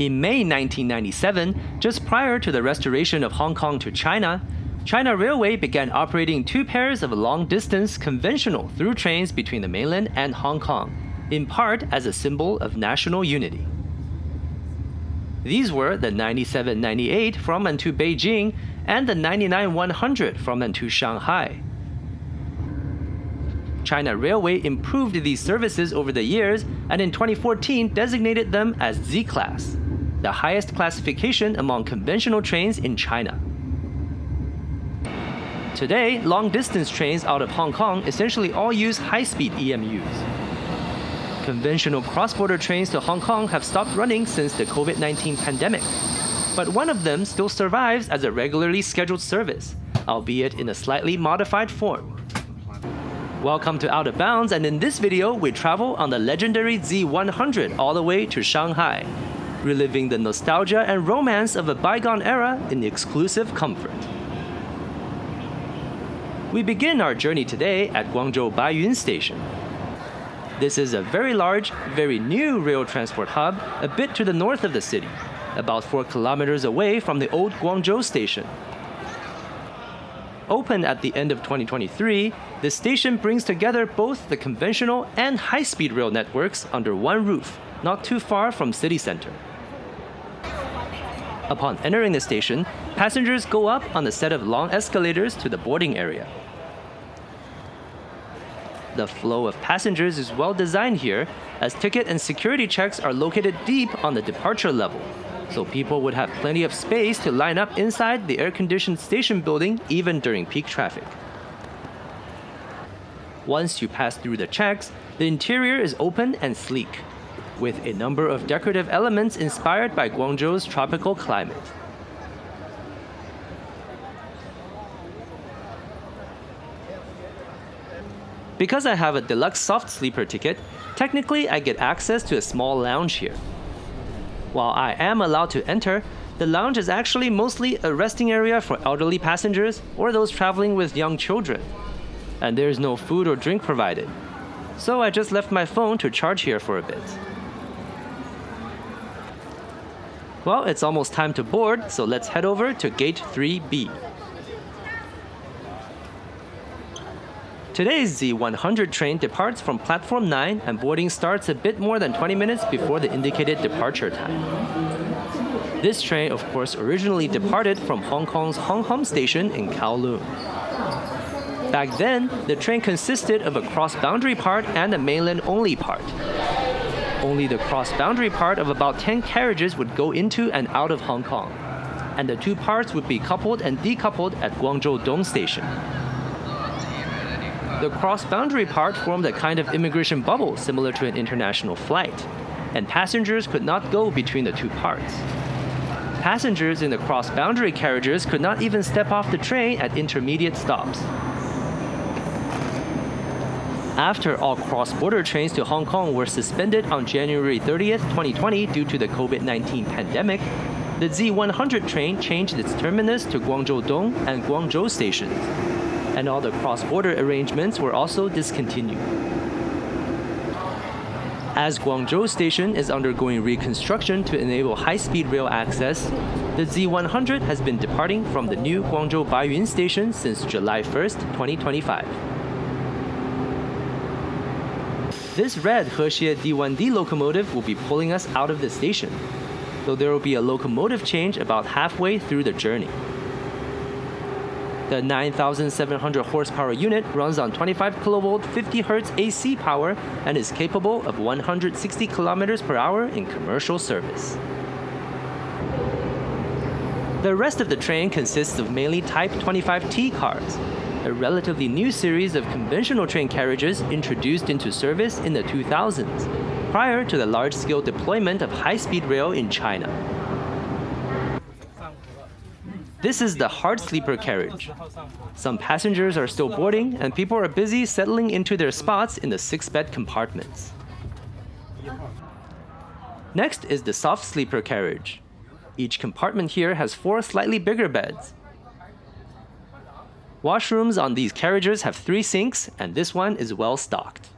In May 1997, just prior to the restoration of Hong Kong to China, China Railway began operating 2 pairs of long-distance conventional through trains between the mainland and Hong Kong, in part as a symbol of national unity. These were the 97-98 from and to Beijing and the 99-100 from and to Shanghai. China Railway improved these services over the years and in 2014 designated them as Z-Class, the highest classification among conventional trains in China. Today, long-distance trains out of Hong Kong essentially all use high-speed EMUs. Conventional cross-border trains to Hong Kong have stopped running since the COVID-19 pandemic, but one of them still survives as a regularly scheduled service, albeit in a slightly modified form. Welcome to Out of Bounds, and in this video, we travel on the legendary Z100 all the way to Shanghai, reliving the nostalgia and romance of a bygone era in exclusive comfort. We begin our journey today at Guangzhoubaiyun Station. This is a very large, very new rail transport hub a bit to the north of the city, about 4 kilometers away from the old Guangzhou station. Opened at the end of 2023, this station brings together both the conventional and high-speed rail networks under one roof, not too far from city center. Upon entering the station, passengers go up on a set of long escalators to the boarding area. The flow of passengers is well designed here, as ticket and security checks are located deep on the departure level, so people would have plenty of space to line up inside the air-conditioned station building even during peak traffic. Once you pass through the checks, the interior is open and sleek, with a number of decorative elements inspired by Guangzhou's tropical climate. Because I have a deluxe soft sleeper ticket, technically I get access to a small lounge here. While I am allowed to enter, the lounge is actually mostly a resting area for elderly passengers or those traveling with young children, and there is no food or drink provided. So I just left my phone to charge here for a bit. Well, it's almost time to board, so let's head over to Gate 3B. Today's Z100 train departs from Platform 9 and boarding starts a bit more than 20 minutes before the indicated departure time. This train, of course, originally departed from Hong Kong's Hong Kong Station in Kowloon. Back then, the train consisted of a cross-boundary part and a mainland-only part. Only the cross-boundary part of about 10 carriages would go into and out of Hong Kong, and the 2 parts would be coupled and decoupled at Guangzhou Dong Station. The cross-boundary part formed a kind of immigration bubble similar to an international flight, and passengers could not go between the 2 parts. Passengers in the cross-boundary carriages could not even step off the train at intermediate stops. After all cross-border trains to Hong Kong were suspended on January 30th, 2020 due to the COVID-19 pandemic, the Z100 train changed its terminus to Guangzhou Dong and Guangzhou stations, and all the cross-border arrangements were also discontinued. As Guangzhou Station is undergoing reconstruction to enable high-speed rail access, the Z100 has been departing from the new Guangzhoubaiyun Station since July 1st, 2025. This red Hexie D1D locomotive will be pulling us out of the station, though there will be a locomotive change about halfway through the journey. The 9,700 horsepower unit runs on 25 kV 50 Hz AC power and is capable of 160 km per hour in commercial service. The rest of the train consists of mainly Type 25T cars, a relatively new series of conventional train carriages introduced into service in the 2000s, prior to the large-scale deployment of high-speed rail in China. This is the hard sleeper carriage. Some passengers are still boarding, and people are busy settling into their spots in the 6-bed compartments. Next is the soft sleeper carriage. Each compartment here has 4 slightly bigger beds. Washrooms on these carriages have 3 sinks, and this one is well stocked.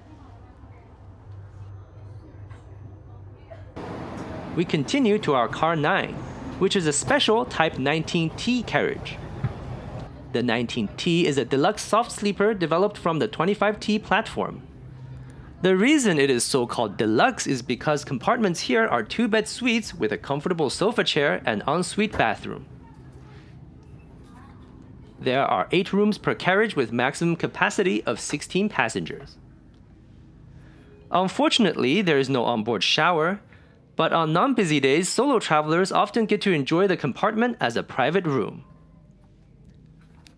we continue to our car 9, which is a special Type 19T carriage. The 19T is a deluxe soft sleeper developed from the 25T platform. The reason it is so called deluxe is because compartments here are 2-bed suites with a comfortable sofa chair and ensuite bathroom. There are 8 rooms per carriage with maximum capacity of 16 passengers. Unfortunately, there is no onboard shower, but on non-busy days, solo travelers often get to enjoy the compartment as a private room.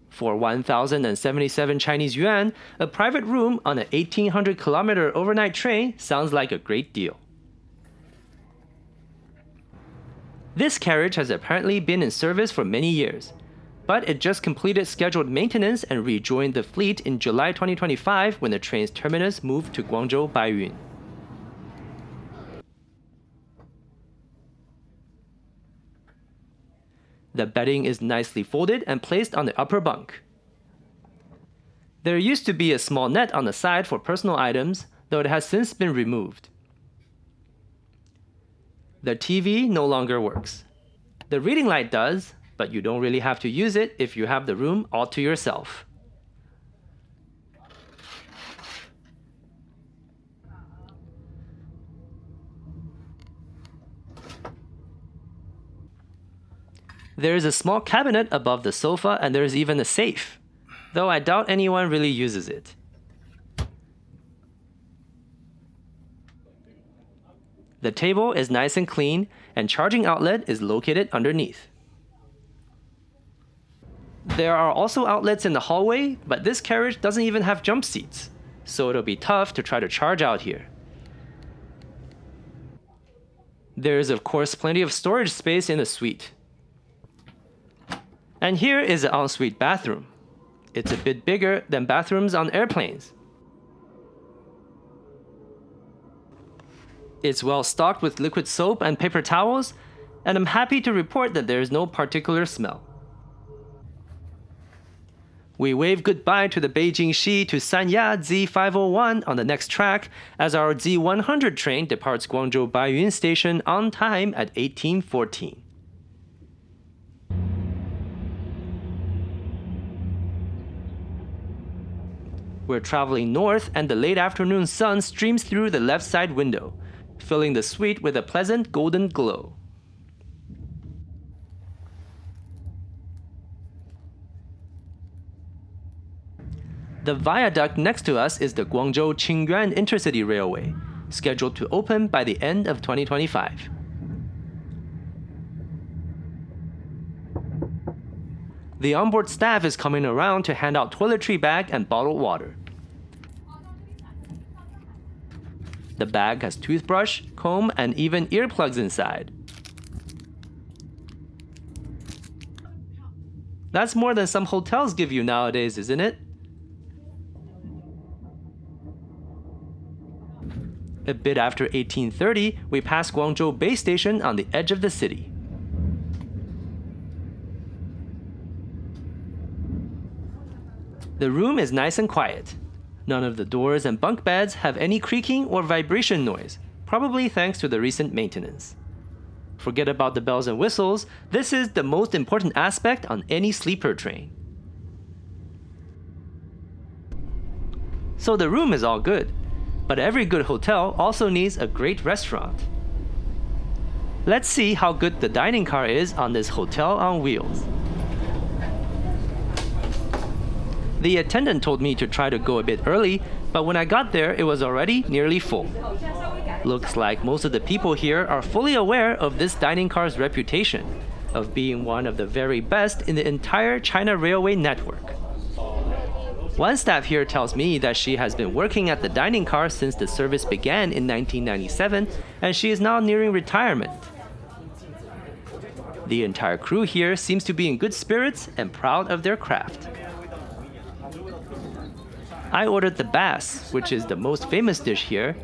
For 1,077 Chinese yuan, a private room on an 1,800-kilometer overnight train sounds like a great deal. This carriage has apparently been in service for many years, but it just completed scheduled maintenance and rejoined the fleet in July 2025 when the train's terminus moved to Guangzhoubaiyun. The bedding is nicely folded and placed on the upper bunk. There used to be a small net on the side for personal items, though it has since been removed. The TV no longer works. The reading light does, but you don't really have to use it if you have the room all to yourself. There is a small cabinet above the sofa and there is even a safe, though I doubt anyone really uses it. The table is nice and clean, and charging outlet is located underneath. There are also outlets in the hallway, but this carriage doesn't even have jump seats, so it'll be tough to try to charge out here. There is of course plenty of storage space in the suite. And here is the ensuite bathroom. It's a bit bigger than bathrooms on airplanes. It's well stocked with liquid soap and paper towels, and I'm happy to report that there is no particular smell. We wave goodbye to the Beijing Xi to Sanya Z501 on the next track as our Z100 train departs Guangzhoubaiyun station on time at 18:14. We're traveling north and the late afternoon sun streams through the left side window, filling the suite with a pleasant golden glow. The viaduct next to us is the Guangzhou-Qingyuan Intercity Railway, scheduled to open by the end of 2025. The onboard staff is coming around to hand out toiletry bag and bottled water. The bag has toothbrush, comb, and even earplugs inside. That's more than some hotels give you nowadays, isn't it? A bit after 18:30, we pass Guangzhou Bay Station on the edge of the city. The room is nice and quiet. None of the doors and bunk beds have any creaking or vibration noise, probably thanks to the recent maintenance. Forget about the bells and whistles, this is the most important aspect on any sleeper train. So the room is all good, but every good hotel also needs a great restaurant. Let's see how good the dining car is on this hotel on wheels. The attendant told me to try to go a bit early, but when I got there, it was already nearly full. Looks like most of the people here are fully aware of this dining car's reputation of being one of the very best in the entire China Railway network. One staff here tells me that she has been working at the dining car since the service began in 1997, and she is now nearing retirement. The entire crew here seems to be in good spirits and proud of their craft. I ordered the bass, which is the most famous dish here,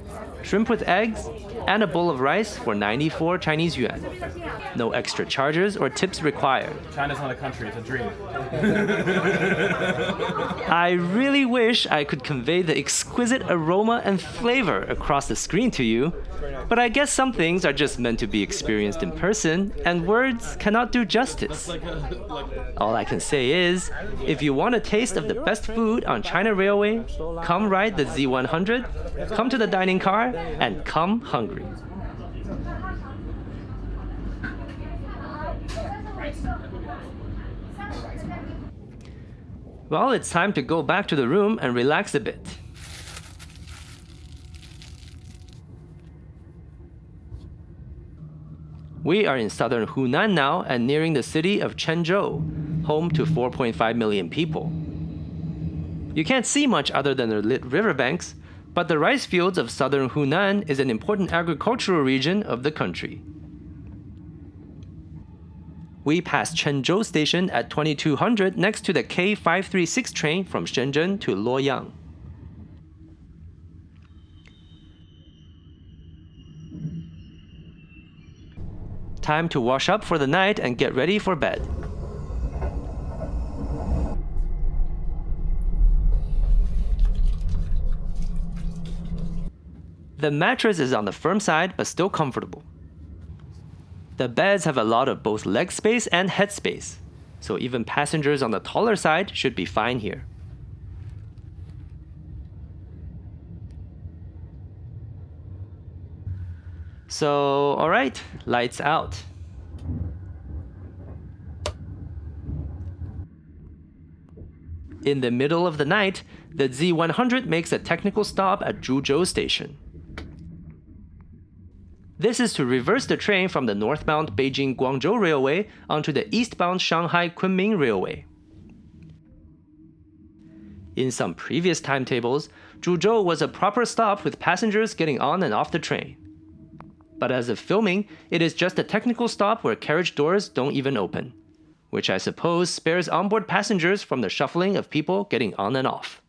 shrimp with eggs, and a bowl of rice for 94 Chinese yuan. No extra charges or tips required. China's not a country, it's a dream. I really wish I could convey the exquisite aroma and flavor across the screen to you, but I guess some things are just meant to be experienced in person, and words cannot do justice. All I can say is, if you want a taste of the best food on China Railway, come ride the Z100, come to the dining car, and come hungry. Well, it's time to go back to the room and relax a bit. We are in southern Hunan now and nearing the city of Chenzhou, home to 4.5 million people. You can't see much other than the lit riverbanks, but the rice fields of southern Hunan is an important agricultural region of the country. We passed Chenzhou Station at 2200 next to the K536 train from Shenzhen to Luoyang. Time to wash up for the night and get ready for bed. The mattress is on the firm side but still comfortable. The beds have a lot of both leg space and head space, so even passengers on the taller side should be fine here. So, alright, lights out. In the middle of the night, the Z100 makes a technical stop at Zhuzhou Station. This is to reverse the train from the northbound Beijing-Guangzhou Railway onto the eastbound Shanghai-Kunming Railway. In some previous timetables, Zhuzhou was a proper stop with passengers getting on and off the train. But as of filming, it is just a technical stop where carriage doors don't even open, which I suppose spares onboard passengers from the shuffling of people getting on and off.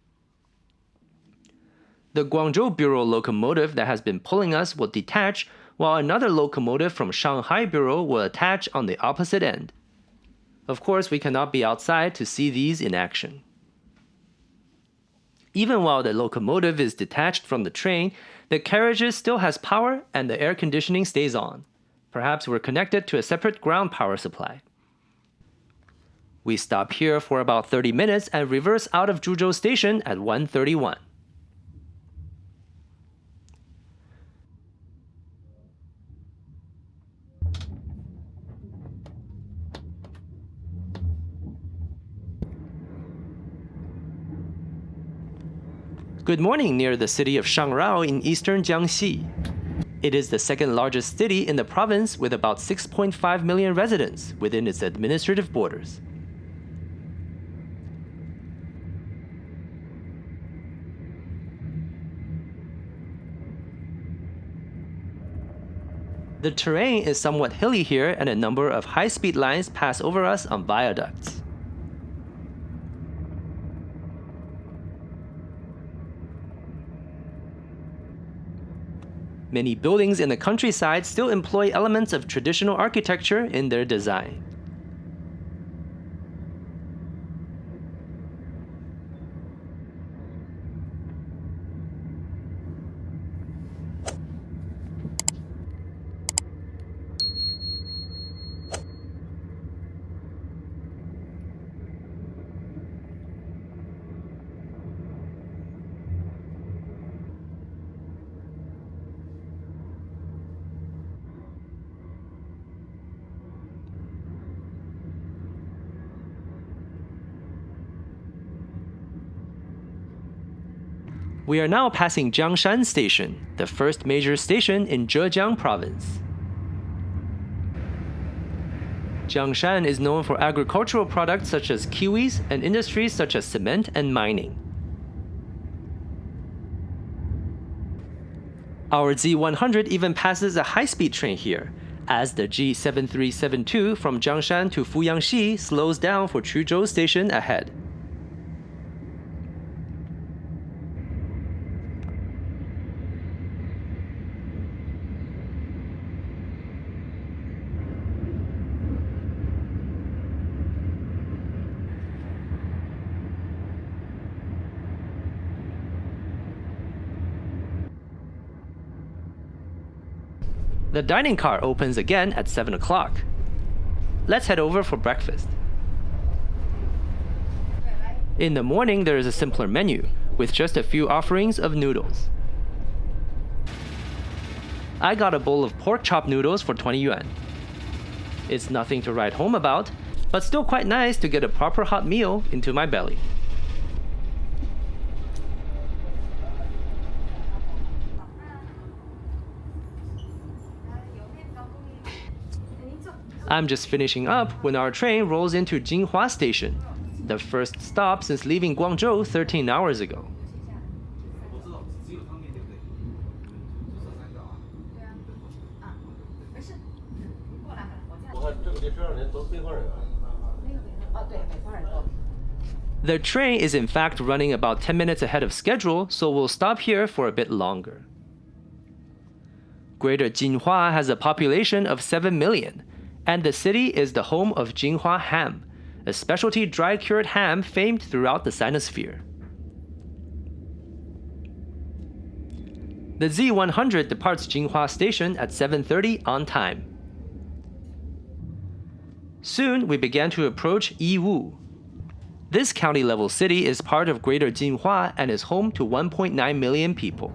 The Guangzhou Bureau locomotive that has been pulling us will detach, while another locomotive from Shanghai Bureau will attach on the opposite end. Of course, we cannot be outside to see these in action. Even while the locomotive is detached from the train, the carriages still has power and the air conditioning stays on. Perhaps we're connected to a separate ground power supply. We stop here for about 30 minutes and reverse out of Zhuzhou Station at 1:31. Good morning near the city of Shangrao in eastern Jiaxing. It is the second largest city in the province with about 6.5 million residents within its administrative borders. The terrain is somewhat hilly here and a number of high-speed lines pass over us on viaducts. Many buildings in the countryside still employ elements of traditional architecture in their design. We are now passing Jiangshan Station, the first major station in Zhejiang Province. Jiangshan is known for agricultural products such as kiwis and industries such as cement and mining. Our Z100 even passes a high-speed train here, as the G7372 from Jiangshan to Fuyangxi slows down for Chuzhou Station ahead. The dining car opens again at 7 o'clock. Let's head over for breakfast. In the morning, there is a simpler menu, with just a few offerings of noodles. I got a bowl of pork chop noodles for 20 yuan. It's nothing to write home about, but still quite nice to get a proper hot meal into my belly. I'm just finishing up when our train rolls into Jinhua Station, the first stop since leaving Guangzhou 13 hours ago. The train is in fact running about 10 minutes ahead of schedule, so we'll stop here for a bit longer. Greater Jinhua has a population of 7 million, and the city is the home of Jinhua ham, a specialty dry-cured ham famed throughout the Sinosphere. The Z100 departs Jinhua Station at 7:30 on time. Soon, we began to approach Yiwu. This county-level city is part of Greater Jinhua and is home to 1.9 million people.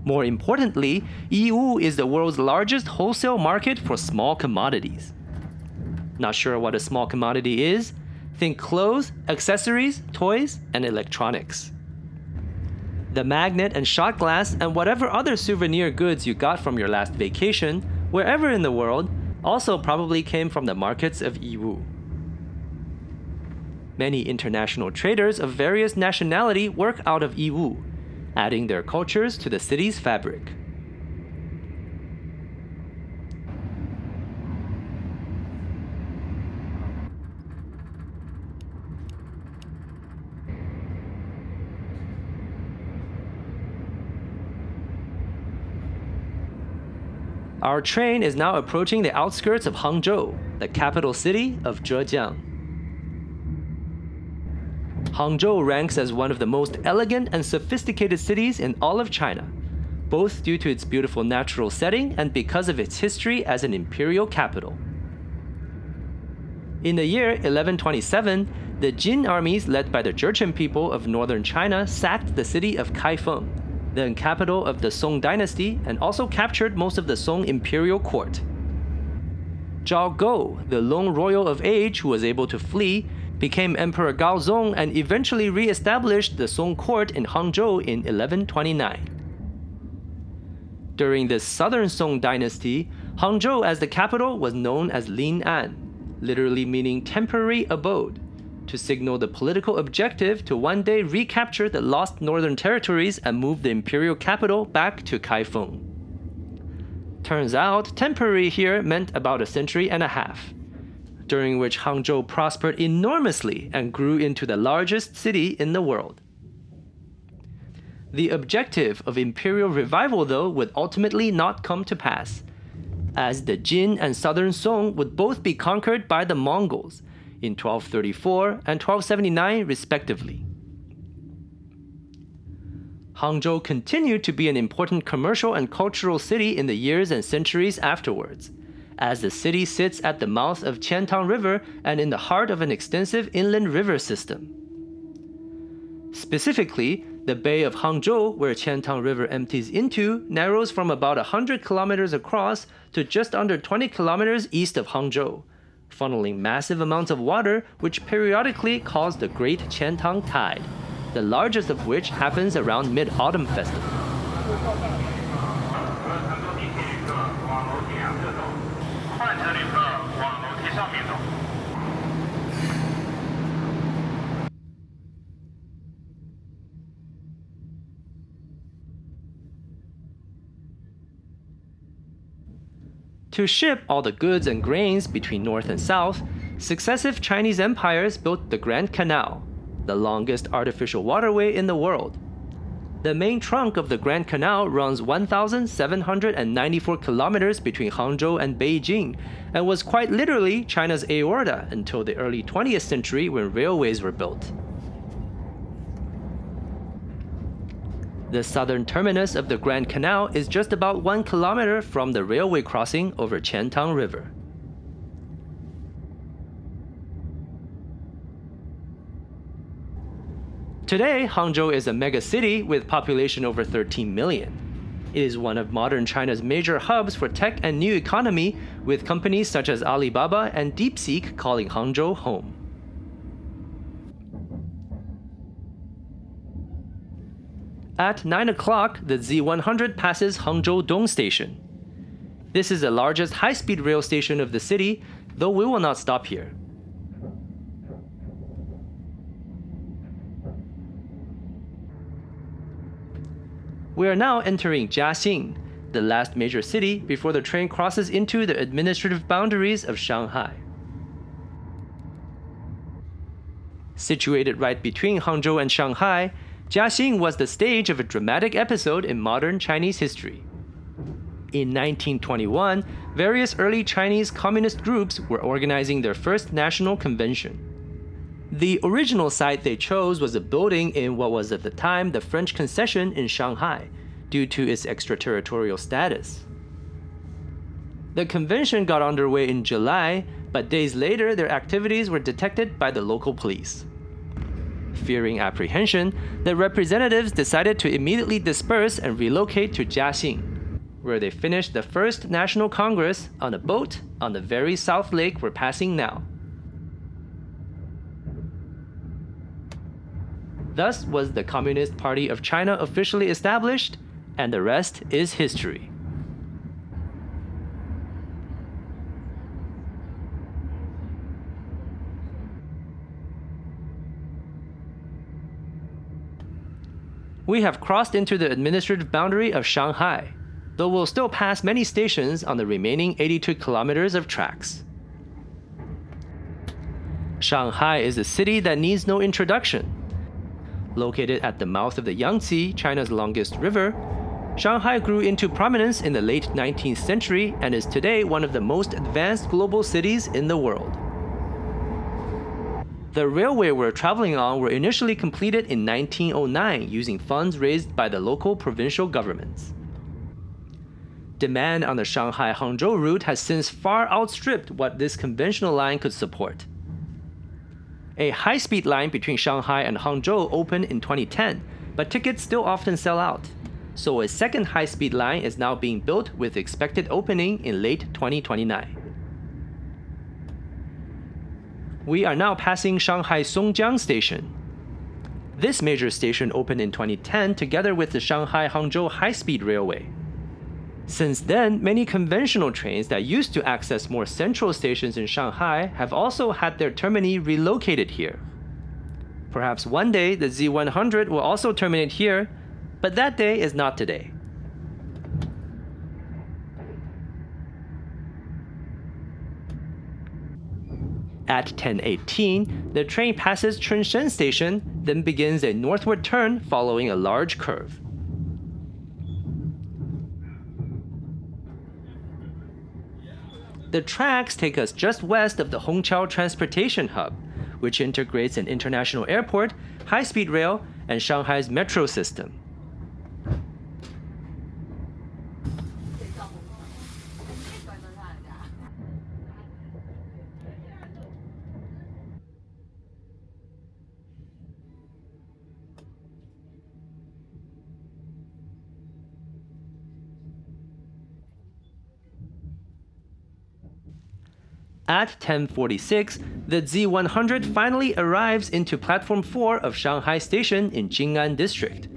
More importantly, Yiwu is the world's largest wholesale market for small commodities. Not sure what a small commodity is? Think clothes, accessories, toys, and electronics. The magnet and shot glass and whatever other souvenir goods you got from your last vacation, wherever in the world, also probably came from the markets of Yiwu. Many international traders of various nationality work out of Yiwu, adding their cultures to the city's fabric. Our train is now approaching the outskirts of Hangzhou, the capital city of Zhejiang. Hangzhou ranks as one of the most elegant and sophisticated cities in all of China, both due to its beautiful natural setting and because of its history as an imperial capital. In the year 1127, the Jin armies led by the Jurchen people of northern China sacked the city of Kaifeng, the capital of the Song dynasty, and also captured most of the Song imperial court. Zhao Go, the lone royal of age who was able to flee, became Emperor Gaozong and eventually re-established the Song court in Hangzhou in 1129. During the southern Song dynasty, Hangzhou as the capital was known as Lin'an, literally meaning temporary abode, to signal the political objective to one day recapture the lost northern territories and move the imperial capital back to Kaifeng. Turns out, temporary here meant about a century and a half, during which Hangzhou prospered enormously and grew into the largest city in the world. The objective of imperial revival, though, would ultimately not come to pass, as the Jin and southern Song would both be conquered by the Mongols in 1234 and 1279 respectively. Hangzhou continued to be an important commercial and cultural city in the years and centuries afterwards, as the city sits at the mouth of Qiantang River and in the heart of an extensive inland river system. Specifically, the Bay of Hangzhou, where Qiantang River empties into, narrows from about 100 kilometers across to just under 20 kilometers east of Hangzhou, funneling massive amounts of water which periodically cause the Great Qiantang Tide, the largest of which happens around Mid-Autumn Festival. To ship all the goods and grains between north and south, successive Chinese empires built the Grand Canal, the longest artificial waterway in the world. The main trunk of the Grand Canal runs 1,794 kilometers between Hangzhou and Beijing, and was quite literally China's aorta until the early 20th century when railways were built. The southern terminus of the Grand Canal is just about 1 kilometer from the railway crossing over Qiantang River. Today, Hangzhou is a megacity with population over 13 million. It is one of modern China's major hubs for tech and new economy, with companies such as Alibaba and DeepSeek calling Hangzhou home. At 9 o'clock, the Z100 passes Hangzhou Dong Station. This is the largest high-speed rail station of the city, though we will not stop here. We are now entering Jiaxing, the last major city before the train crosses into the administrative boundaries of Shanghai. Situated right between Hangzhou and Shanghai, Jiaxing was the stage of a dramatic episode in modern Chinese history. In 1921, various early Chinese communist groups were organizing their first national convention. The original site they chose was a building in what was at the time the French concession in Shanghai, due to its extraterritorial status. The convention got underway in July, but days later their activities were detected by the local police. Fearing apprehension, the representatives decided to immediately disperse and relocate to Jiaxing, where they finished the first National Congress on a boat on the very south lake we're passing now. Thus was the Communist Party of China officially established, and the rest is history. We have crossed into the administrative boundary of Shanghai, though we'll still pass many stations on the remaining 82 kilometers of tracks. Shanghai is a city that needs no introduction. Located at the mouth of the Yangtze, China's longest river, Shanghai grew into prominence in the late 19th century and is today one of the most advanced global cities in the world. The railway we're traveling on were initially completed in 1909 using funds raised by the local provincial governments. Demand on the Shanghai-Hangzhou route has since far outstripped what this conventional line could support. A high-speed line between Shanghai and Hangzhou opened in 2010, but tickets still often sell out. So a second high-speed line is now being built with expected opening in late 2029. We are now passing Shanghai Songjiang Station. This major station opened in 2010 together with the Shanghai-Hangzhou high-speed railway. Since then, many conventional trains that used to access more central stations in Shanghai have also had their termini relocated here. Perhaps one day the Z100 will also terminate here, but that day is not today. At 10:18, the train passes Chunshen Station, then begins a northward turn following a large curve. The tracks take us just west of the Hongqiao Transportation Hub, which integrates an international airport, high-speed rail, and Shanghai's metro system. At 10:46, the Z100 finally arrives into Platform 4 of Shanghai Station in Jing'an District,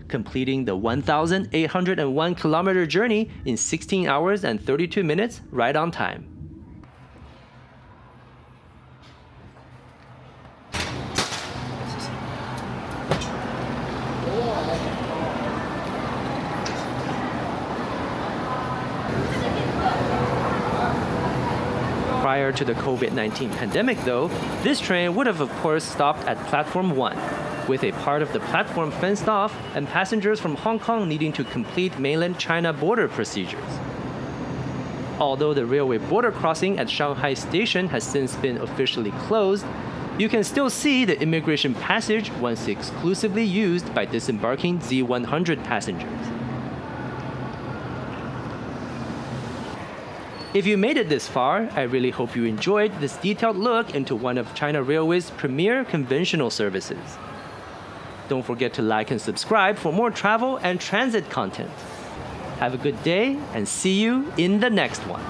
completing the 1,801 kilometer journey in 16 hours and 32 minutes right on time. Prior to the COVID-19 pandemic, though, this train would have of course stopped at Platform 1, with a part of the platform fenced off and passengers from Hong Kong needing to complete mainland China border procedures. Although the railway border crossing at Shanghai Station has since been officially closed, You can still see the immigration passage once exclusively used by disembarking Z100 passengers. If you made it this far, I really hope you enjoyed this detailed look into one of China Railway's premier conventional services. Don't forget to like and subscribe for more travel and transit content. Have a good day and see you in the next one.